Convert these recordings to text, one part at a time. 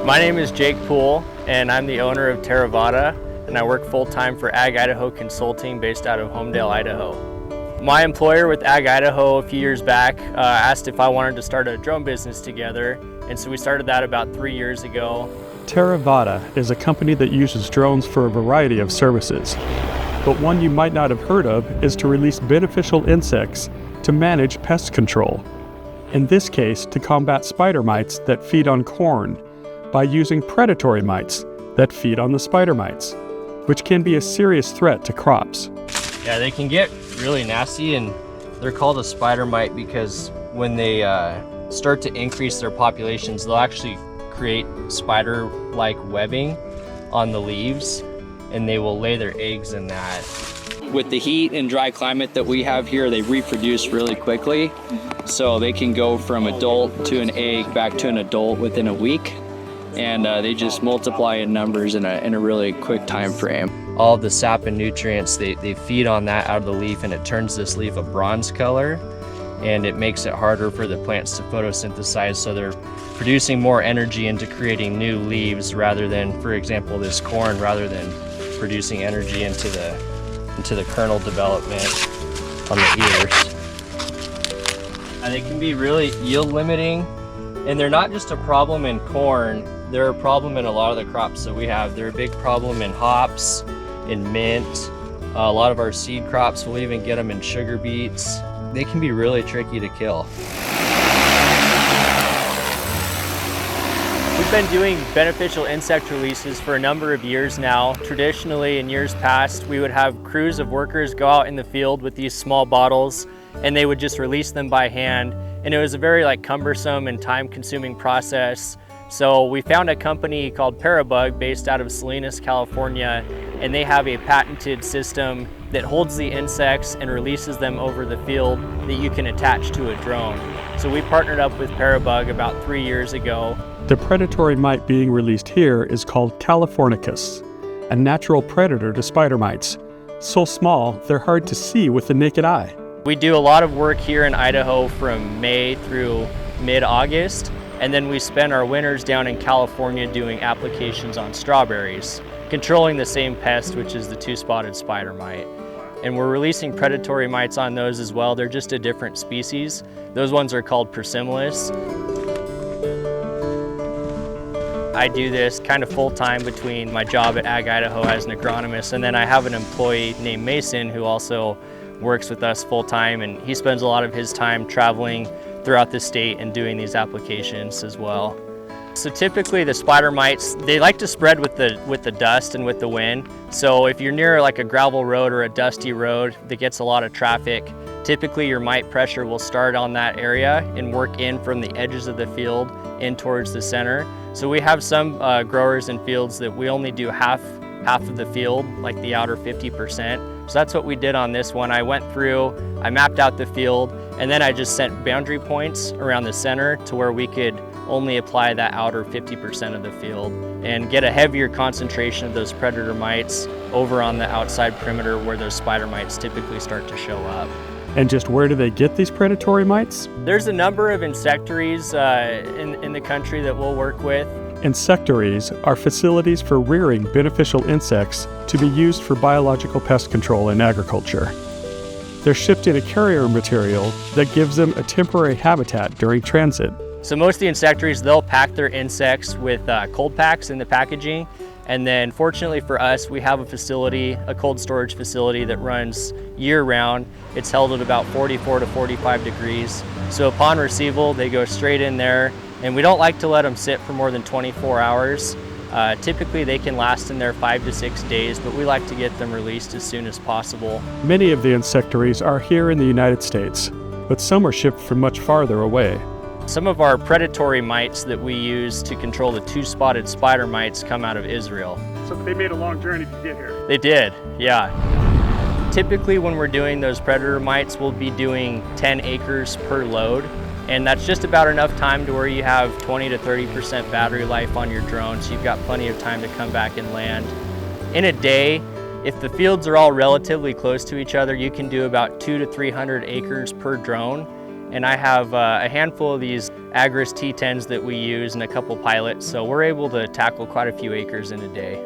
My name is Jake Poole, and I'm the owner of Theravada, and I work full-time for Ag Idaho Consulting based out of Homedale, Idaho. My employer with Ag Idaho a few years back asked if I wanted to start a drone business together, and so we started that about 3 years ago. Theravada is a company that uses drones for a variety of services, but one you might not have heard of is to release beneficial insects to manage pest control. In this case, to combat spider mites that feed on corn by using predatory mites that feed on the spider mites, which can be a serious threat to crops. Yeah, they can get really nasty, and they're called a spider mite because when they start to increase their populations, they'll actually create spider-like webbing on the leaves, and they will lay their eggs in that. With the heat and dry climate that we have here, they reproduce really quickly. So they can go from adult to an egg back to an adult within a week. And they just multiply in numbers in a really quick time frame. All of the sap and nutrients, they feed on that out of the leaf, and it turns this leaf a bronze color, and it makes it harder for the plants to photosynthesize, so they're producing more energy into creating new leaves rather than, for example, this corn, rather than producing energy into the kernel development on the ears. And they can be really yield limiting, and they're not just a problem in corn, they're a problem in a lot of the crops that we have. They're a big problem in hops, in mint, a lot of our seed crops, we'll even get them in sugar beets. They can be really tricky to kill. We've been doing beneficial insect releases for a number of years now. Traditionally, in years past, we would have crews of workers go out in the field with these small bottles, and they would just release them by hand. And it was a very cumbersome and time-consuming process. So we found a company called Parabug based out of Salinas, California, and they have a patented system that holds the insects and releases them over the field that you can attach to a drone. So we partnered up with Parabug about 3 years ago. The predatory mite being released here is called Californicus, a natural predator to spider mites. So small, they're hard to see with the naked eye. We do a lot of work here in Idaho from May through mid-August, and then we spend our winters down in California doing applications on strawberries, controlling the same pest, which is the two-spotted spider mite. And we're releasing predatory mites on those as well. They're just a different species. Those ones are called Persimilis. I do this kind of full-time between my job at Ag Idaho as an agronomist, and then I have an employee named Mason who also works with us full-time, and he spends a lot of his time traveling throughout the state and doing these applications as well. So typically the spider mites, they like to spread with the dust and with the wind. So if you're near a gravel road or a dusty road that gets a lot of traffic, typically your mite pressure will start on that area and work in from the edges of the field in towards the center. So we have some growers in fields that we only do half of the field, like the outer 50%. So that's what we did on this one. I went through, I mapped out the field, and then I just set boundary points around the center to where we could only apply that outer 50% of the field and get a heavier concentration of those predator mites over on the outside perimeter where those spider mites typically start to show up. And just where do they get these predatory mites? There's a number of insectaries in the country that we'll work with. Insectaries are facilities for rearing beneficial insects to be used for biological pest control in agriculture. They're shipped in a carrier material that gives them a temporary habitat during transit. So most of the insectaries, they'll pack their insects with cold packs in the packaging. And then fortunately for us, we have a facility, a cold storage facility that runs year round. It's held at about 44 to 45 degrees. So upon receival, they go straight in there, and we don't like to let them sit for more than 24 hours. Typically they can last in there 5 to 6 days, but we like to get them released as soon as possible. Many of the insectaries are here in the United States, but some are shipped from much farther away. Some of our predatory mites that we use to control the two-spotted spider mites come out of Israel. So they made a long journey to get here? They did, yeah. Typically when we're doing those predator mites, we'll be doing 10 acres per load. And that's just about enough time to where you have 20 to 30% battery life on your drone, so you've got plenty of time to come back and land. In a day, if the fields are all relatively close to each other, you can do about 200 to 300 acres per drone. And I have a handful of these Agris T10s that we use and a couple pilots, so we're able to tackle quite a few acres in a day.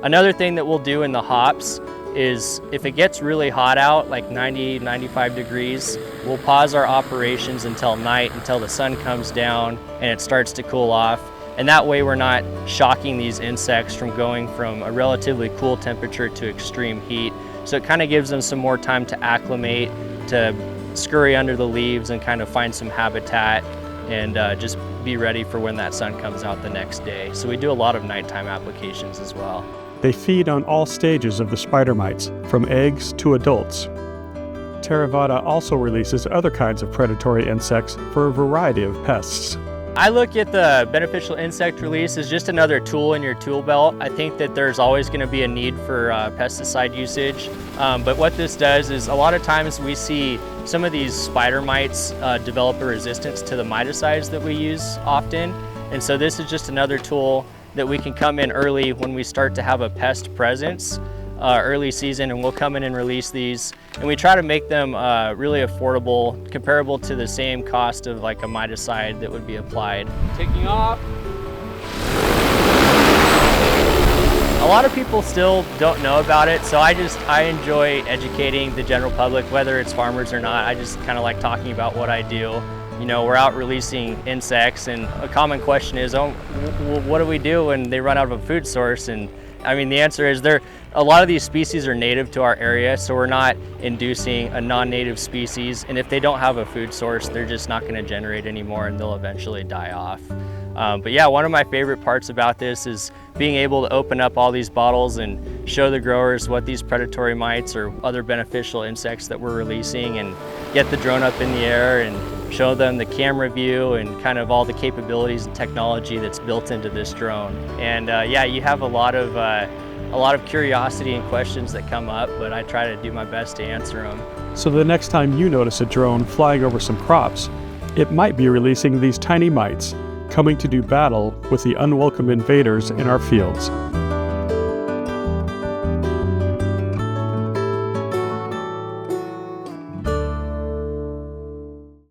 Another thing that we'll do in the hops is if it gets really hot out, like 90, 95 degrees, we'll pause our operations until night, until the sun comes down and it starts to cool off. And that way we're not shocking these insects from going from a relatively cool temperature to extreme heat. So it kind of gives them some more time to acclimate, to scurry under the leaves and kind of find some habitat and just be ready for when that sun comes out the next day. So we do a lot of nighttime applications as well. They feed on all stages of the spider mites, from eggs to adults. Theravada also releases other kinds of predatory insects for a variety of pests. I look at the beneficial insect release as just another tool in your tool belt. I think that there's always going to be a need for pesticide usage, but what this does is a lot of times we see some of these spider mites develop a resistance to the miticides that we use often, and so this is just another tool that we can come in early when we start to have a pest presence, early season, and we'll come in and release these. And we try to make them really affordable, comparable to the same cost of like a miticide that would be applied. Taking off. A lot of people still don't know about it, so I enjoy educating the general public, whether it's farmers or not. I just kind of like talking about what I do. You know, we're out releasing insects, and a common question is, oh, what do we do when they run out of a food source? And I mean, the answer is a lot of these species are native to our area, so we're not inducing a non-native species. And if they don't have a food source, they're just not going to generate anymore, and they'll eventually die off. But yeah, one of my favorite parts about this is being able to open up all these bottles and show the growers what these predatory mites or other beneficial insects that we're releasing, and get the drone up in the air and show them the camera view and kind of all the capabilities and technology that's built into this drone. And yeah, you have a lot of curiosity and questions that come up, but I try to do my best to answer them. So the next time you notice a drone flying over some crops, it might be releasing these tiny mites, coming to do battle with the unwelcome invaders in our fields.